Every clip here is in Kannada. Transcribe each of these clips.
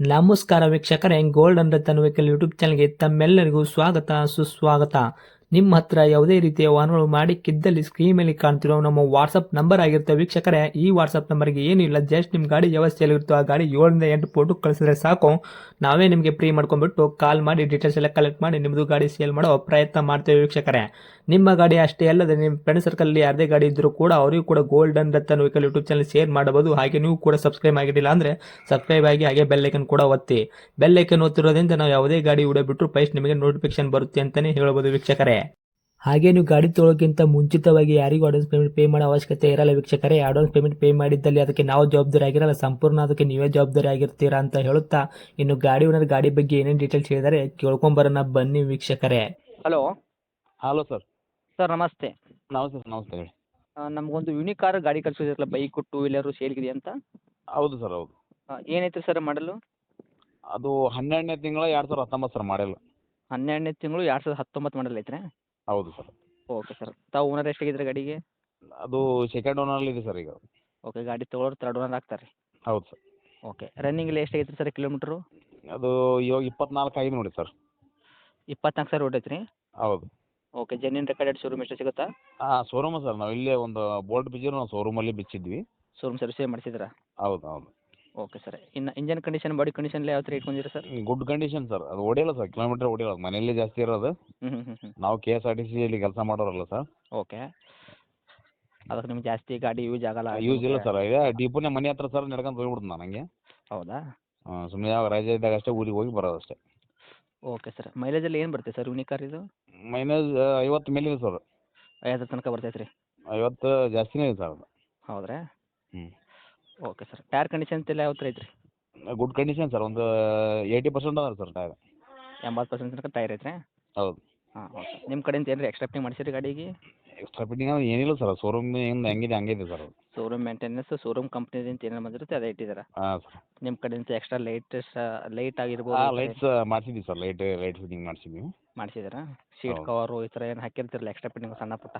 ನಮಸ್ಕಾರ ವೀಕ್ಷಕರೇ, gold and Ratan vehicle YouTube ಚಾನಲ್ಗೆ ತಮ್ಮೆಲ್ಲರಿಗೂ ಸ್ವಾಗತ ಸುಸ್ವಾಗತ. ನಿಮ್ಮ ಹತ್ರ ಯಾವುದೇ ರೀತಿಯ ವಾಹನಗಳು ಮಾಡಿಕ್ಕಿದ್ದಲ್ಲಿ ಸ್ಕ್ರೀನ್ ಮೇಲೆ ಕಾಣ್ತಿರೋ ನಮ್ಮ ವಾಟ್ಸಪ್ ನಂಬರ್ ಆಗಿರುತ್ತೆ ವೀಕ್ಷಕರೇ. ಈ ವಾಟ್ಸಪ್ ನಂಬರ್ಗೆ ಏನಿಲ್ಲ, ಜಸ್ಟ್ ನಿಮ್ಮ ಗಾಡಿ ವ್ಯವಸ್ಥೆಯಲ್ಲಿರುತ್ತೋ ಆ ಗಾಡಿ 7 ರಿಂದ 8 ಫೋಟೋ ಕಳಿಸಿದ್ರೆ ಸಾಕು, ನಾವೇ ನಿಮಗೆ ಫ್ರೀ ಮಾಡ್ಕೊಂಡ್ಬಿಟ್ಟು ಕಾಲ್ ಮಾಡಿ ಡೀಟೇಲ್ಸ್ ಎಲ್ಲ ಕಲೆಕ್ಟ್ ಮಾಡಿ ನಿಮ್ಮದು ಗಾಡಿ ಸೇಲ್ ಮಾಡೋ ಪ್ರಯತ್ನ ಮಾಡ್ತೇವೆ ವೀಕ್ಷಕರೇ. ನಿಮ್ಮ ಗಾಡಿ ಅಷ್ಟೇ ಅಲ್ಲದೆ ನಿಮ್ಮ ಫ್ರೆಂಡ್ ಸರ್ಕಲ್ ಯಾರದೇ ಗಾಡಿ ಇದ್ದರೂ ಕೂಡ ಅವರಿಗೂ ಕೂಡ gold and Ratan vehicle YouTube channel share ಮಾಡಬಹುದು. ಹಾಗೆ ನೀವು ಕೂಡ ಸಬ್ಸ್ಕ್ರೈಬ್ ಆಗಿರಲಿಲ್ಲ ಅಂದರೆ ಸಬ್ಸ್ಕ್ರೈಬ್ ಆಗಿ ಹಾಗೆ ಬೆಲ್ ಐಕನ್ ಕೂಡ ಒತ್ತಿ. ಬೆಲ್ ಐಕನ್ ಒತ್ತಿರೋದ್ರಿಂದ ನಾವು ಯಾವುದೇ ಗಾಡಿ ವಿಡಿಯೋ ಬಿಟ್ಟರು ಫಸ್ಟ್ ನಿಮಗೆ ನೋಟಿಫಿಕೇಶನ್ ಬರುತ್ತೆ ಅಂತಲೇ ಹೇಳ್ಬೋದು ವೀಕ್ಷಕರೇ. ಹಾಗೆ ನೀವು ಗಾಡಿ ತೊಳೋಕ್ಕಿಂತ ಮುಂಚಿತವಾಗಿ ಯಾರಿಗೂ ಅಡ್ವಾನ್ಸ್ ಪೇಮೆಂಟ್ ಪೇ ಮಾಡೋ ಅವಶ್ಯಕತೆ ಇರಲ್ಲ ವೀಕ್ಷಕರೇ. ಅಡ್ವಾನ್ಸ್ ಪೇಮೆಂಟ್ ಪೇ ಮಾಡಿದ್ದಲ್ಲಿ ಅದಕ್ಕೆ ನಾವು ಜವಾಬ್ದಾರಿ ಆಗಿರಲ್ಲ, ಸಂಪೂರ್ಣ ಅದಕ್ಕೆ ನೀವೇ ಜವಾಬ್ದಾರಿ ಆಗಿರ್ತೀರಾ ಅಂತ ಹೇಳುತ್ತಾ, ಇನ್ನು ಗಾಡಿ ಓನರ್ ಗಾಡಿ ಬಗ್ಗೆ ಏನೇನು ಡೀಟೇಲ್ಸ್ ಹೇಳಿದರೆ ಕೇಳ್ಕೊಂಬರೋಣ ಬನ್ನಿ ವೀಕ್ಷಕರೇ. Hello hello sir. ಸರ್ ನಮಸ್ತೆ. ನಮಸ್ತೆ ಸರ್, ನಮಸ್ತೆ ಹೇಳಿ. ನಮಗೊಂದು ಯುನಿಕ್ ಕಾರ್ ಗಾಡಿ ಕಳಿಸಿದ್ರಲ್ಲ, ಬೈಕು ಟೂ ವೀಲರು ಸೇಲ್ಗಿದೆ ಅಂತ. ಹೌದು ಸರ್, ಹೌದು. ಏನೈತೆ ಸರ್ ಮಾಡಲು? ಅದು 12ನೇ ತಿಂಗಳ 2019 ಸರ್ ಮಾಡಲ್. 12ನೇ ತಿಂಗಳು 2019 ಮಾಡಲ್ ಐತ್ರಿ? ಹೌದು ಸರ್. Okay sir. ತಾವು ಓನರ್ ಎಷ್ಟಾಗಿದ್ರಿ ಗಾಡಿಗೆ? ಅದು ಸೆಕೆಂಡ್ ಓನರಲ್ಲಿ ಇದೆ ಸರ್ ಈಗ. ಓಕೆ, ಗಾಡಿ ತೊಗೊಳೋರು ತರ್ಡ್ ಓನರ್ ಆಗ್ತಾರೆ ರೀ? ಹೌದು ಸರ್. ಓಕೆ, ರನ್ನಿಂಗ್ ಎಷ್ಟಾಗೈತೆ ಸರ್ ಕಿಲೋಮೀಟ್ರು? ಅದು ಇವಾಗ 24 ಆಗಿದೆ ನೋಡಿ ಸರ್. 24 ಸಾವಿರ ಹೊಡೈತೆ ರೀ? ಹೌದು. ಓಕೆ, ಜೆನ್ಯೂನ್ ರೆಕಾರ್ಡೆಡ್ ಶೋರೂಮ್ ಎಷ್ಟು ಸಿಗುತ್ತಾ? ಹಾಂ, ಶೋರೂಮ್ ಸರ್. ನಾವು ಇಲ್ಲೇ ಒಂದು ಬೋಲ್ಟ್ ಬಿಚ್ಚಿದ್ರು, ನಾವು ಶೋರೂಮಲ್ಲಿ ಬಿಚ್ಚಿದ್ವಿ. ಶೋರೂಮ್ ಸರ್ವಿಸೇ ಮಾಡಿಸಿದ್ರಾ? ಹೌದು, ಹೌದು. Okay sir. ಇನ್ನು ಇಂಜನ್ ಕಂಡೀಷನ್, ಬಾಡಿ ಕಂಡೀಷನ್ ಯಾವ ಥರ ಇಟ್ಕೊಂಡಿರಿ ಸರ್? Good condition sir. ಅದು ಹೊಡಿಯಲ್ಲ ಸರ್, ಕಿಲೋಮೀಟರ್ ಹೊಡಿಯಲ್ಲ. ಮನೆಯಲ್ಲೇ ಜಾಸ್ತಿ ಇರೋದು. ನಾವು KSRTCಯಲ್ಲಿ ಕೆಲಸ ಮಾಡೋರಲ್ಲ ಸರ್. ಓಕೆ, ಅದಕ್ಕೆ ನಿಮ್ಗೆ ಜಾಸ್ತಿ ಗಾಡಿ ಯೂಸ್ ಆಗಲ್ಲ? ಯೂಸ್ ಇಲ್ಲ ಸರ್. ಈಗ ಡಿಪೋನೇ ಮನೆ ಹತ್ರ ಸರ್, ನಡ್ಕೊಂಡು ಹೋಗ್ಬಿಡ್ತು ನಾನು ಹಂಗೆ. ಹೌದಾ? ಸುಮ್ಮನೆ ಯಾವ ರಜೆ ಇದ್ದಾಗ ಅಷ್ಟೇ ಊರಿಗೆ ಹೋಗಿ ಬರೋದು ಅಷ್ಟೇ. Okay sir. ಮೈಲೇಜಲ್ಲಿ ಏನು ಬರುತ್ತೆ ಸರ್ ಯುನಿಕ್ ಕಾರ್ ಇದು? ಮೈಲೇಜ್ 50 ಮೇಲೆ ಇದೆ ಸರ್. 50 ತನಕ ಬರ್ತೈತೆ ರೀ? 50 ಜಾಸ್ತಿನೇ ಇದೆ ಸರ್ ಅದು. ಹೌದ್ರಾ? ಹ್ಞೂ. Okay sir. ಟೈರ್ ಕಂಡೀಷನ್ ಎಲ್ಲ ಯಾವ ಥರ ಐತ್ರಿ? Good condition sir. ಒಂದು 80% ಅದ ಸರ್ ಟೈರ್. 80% ತನಕ ಟೈರ್ ಐತ್ರಿ? ಹೌದು. ಹಾಂ, ಓಕೆ. ನಿಮ್ಮ ಕಡೆಯಿಂದ ಏನಾರ ಎಕ್ಸ್ಟ್ರಾ ಫಿಟ್ಟಿಂಗ್ ಮಾಡಿಸಿರಿ ಗಾಡಿಗೆ? ಎಕ್ಸ್ಟ್ರಾ ಫಿಟ್ಟಿಂಗ್ ಅಂದ್ರೆ ಏನಿಲ್ಲ ಸರ್. ಶೋರೂಮ್ ಹೆಂಗಿದೆ ಹಂಗೆ ಇದೆ ಸರ್ ಅದು. ಶೋರೂಮ್ ಮೇಂಟೆನೆನ್ಸ್, ಶೋರೂಮ್ ಕಂಪ್ನಿದಿಂದ ಏನೇನು ಬಂದಿರುತ್ತೆ ಅದೇ ಇಟ್ಟಿದ್ದೀರಾ? ಹಾಂ ಸರ್. ನಿಮ್ಮ ಕಡೆಯಿಂದ ಎಕ್ಸ್ಟ್ರಾ ಲೈಟ್ ಆಗಿರ್ಬೋದು? ಹಾಂ, ಲೈಟ್ಸ್ ಮಾಡಿಸಿದ್ವಿ ಸರ್. ಲೈಟ್ ಫಿಟ್ಟಿಂಗ್ ಮಾಡಿಸಿದ್ವಿ. ಮಾಡಿಸಿದ್ದೀರಾ? ಶೀಟ್ ಹೌದು. ಕವರು ಈ ಥರ ಏನು ಹಾಕಿರ್ತಿರಲ್ಲ ಎಕ್ಸ್ಟ್ರಾ ಫಿಟ್ಟಿಂಗ್ ಸಣ್ಣ ಪುಟ್ಟ?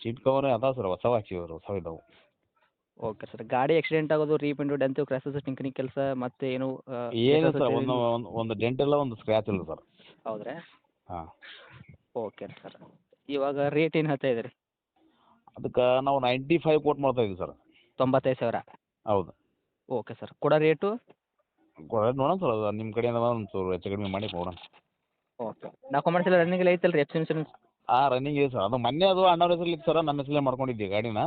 ಸೀಟ್ ಕವರ್ ಅದಾವೆ ಸರ್, ಹೊಸವು ಹಾಕಿವ್ರು, ಹೊಸವು ಇದಾವೆ. Okay sir. ಗಾಡಿ ಆಕ್ಸಿಡೆಂಟ್ ಆಗೋದು, ರೀಪೆಂಡು, ಡೆಂತು, ಕ್ರ್ಯಾಸಸ್, ಟಿಂಕರಿಂಗ್ ಕೆಲಸ ಮತ್ತೆ ಏನು? ಏನು ಸರ್, ಒಂದು ಡೆಂಟ್ ಇಲ್ಲ, ಒಂದು ಸ್ಕ್ರ್ಯಾಚ್ ಇಲ್ಲ ಸರ್. ಹೌದ್ರಾ? ಹಾಂ. Okay sir. ಇವಾಗ ರೇಟ್ ಏನು ಹೇಳ್ತಾ ಇದ್ದೀರಿ? ಅದಕ್ಕೆ ನಾವು 95 ಕೋಟ್ ಮಾಡ್ತಾ ಇದ್ದೀವಿ ಸರ್. 95,000? ಹೌದು. Okay sir. ಕೊಡೋ ರೇಟು? ನೋಡೋಣ ಸರ್, ಅದು ನಿಮ್ಮ ಕಡೆಯಿಂದ ಒಂದು ಚೂರು ಹೆಚ್ಚು ಕಡಿಮೆ ಮಾಡಿ ಕೊಡೋಣ. ಓಕೆ. ಡಾಕ್ಯುಮೆಂಟ್ಸ್ ಎಲ್ಲ ರನ್ನಿಂಗ್ ಎಲ್ಲ ಐತಲ್ಲ ರೀ? F insurance? ಹಾಂ, ರನ್ನಿಂಗ್ ಇದೆ ಸರ್. ಅದು ಮೊನ್ನೆ ಅದು ಅಣ್ಣವ್ರ ಹೆಸರಲ್ಲಿ ಇತ್ತು ಸರ್, ನನ್ನ ಹೆಸರಲ್ಲೇ ಮಾಡ್ಕೊಂಡಿದ್ದೆ ಗಾಡಿನ.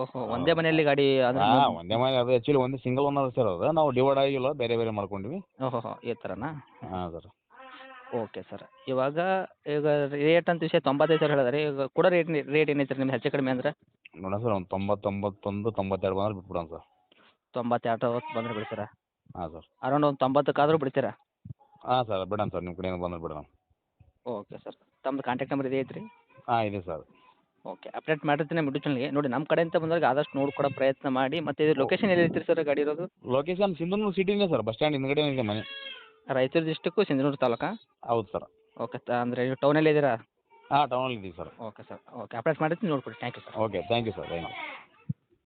ಓಹೋ, ಒಂದೇ ಮನೆಯಲ್ಲಿ ಗಾಡಿ ಅಂದ್ರೆ? ಹಾಂ, ಒಂದೇ ಮನೆ. ಅದು ಆ್ಯಕ್ಚುಲಿ ಒಂದೇ ಸಿಂಗಲ್ ಓನರ್ ಸರ್. ಅದು ನಾವು ಡಿವೈಡ್ ಆಗಿಲ್ಲ, ಬೇರೆ ಬೇರೆ ಮಾಡ್ಕೊಂಡ್ವಿ. ಓಹೋ, ಈ ಥರನಾ? ಹಾಂ ಸರ್. Okay sir. ಈಗ ರೇಟ್ ಅಂತ ವಿಷಯ 95,000 ಹೇಳಿದ್ರೆ, ಈಗ ಕೊಡೋ ರೇಟ್ ಏನೈತೆ ರೀ ನಿಮ್ದು ಹೆಚ್ಚು ಕಡಿಮೆ ಅಂದ್ರೆ? ನೋಡೋಣ ಸರ್, ಒಂದು 90, 91, 92 ಬಂದ್ರೆ ಬಿಟ್ಬಿಡೋಣ ಸರ್. 92 ಬಂದ್ರೆ ಬಿಡ್ತೀರಾ? ಹಾಂ ಸರ್. ಅರೌಂಡ್ ಒಂದು 90ಕ್ಕಾದ್ರೂ ಬಿಡ್ತೀರಾ? ಹಾಂ ಸರ್, ಬಿಡೋಣ ಸರ್, ನಿಮ್ಮ ಕಡೆಯಿಂದ ಬಂದ್ರೆ ಬಿಡೋಣ. Okay sir. ತಮ್ಮದು ಕಾಂಟ್ಯಾಕ್ಟ್ ನಂಬರ್ ಇದೆ ಐತ್ರಿ? ಹಾಂ, ಇದೆ ಸರ್. ಓಕೆ, ಅಪ್ಡೇಟ್ ಮಾಡಿರ್ತೀನಿ ಯೂಟ್ಯೂಬ್ ಚಾನಲ್ಗೆ. ನೋಡಿ, ನಮ್ಮ ಕಡೆಯಿಂದ ಬಂದಾಗ ಆದಷ್ಟು ನೋಡ್ಕೊಡೋ ಪ್ರಯತ್ನ ಮಾಡಿ. ಮತ್ತು ಇದು ಲೊಕೇಶನ್ ಎಲ್ಲಿ ಇರ್ತೀರಿ ಸರ್ ಗಾಡಿ ಇರೋದು? ಲೊಕೇಶನ್ ಸಿಂಧನೂರು ಸಿಟಿನೇ ಸರ್, ಬಸ್ ಸ್ಟ್ಯಾಂಡ್ ಹಿಂದ್ಗಡೆ ಇದೆ ಮನೆ. ರಾಯಚೂರು ಡಿಸ್ಟಿಕ್ಕು, ಸಿಂಧನೂರು ತಾಲೂಕಾ? ಹೌದು ಸರ್. ಓಕೆ, ಅಂದರೆ ನೀವು ಟೌನಲ್ಲಿ ಇದ್ದೀರಾ? ಹಾಂ, ಟೌನಲ್ಲಿ ಇದ್ದೀವಿ sir. Okay sir. Okay, update ಮಾಡಿರ್ತೀನಿ, ನೋಡ್ಕೊಡಿ. Thank you sir. Okay, thank you sir, thank you.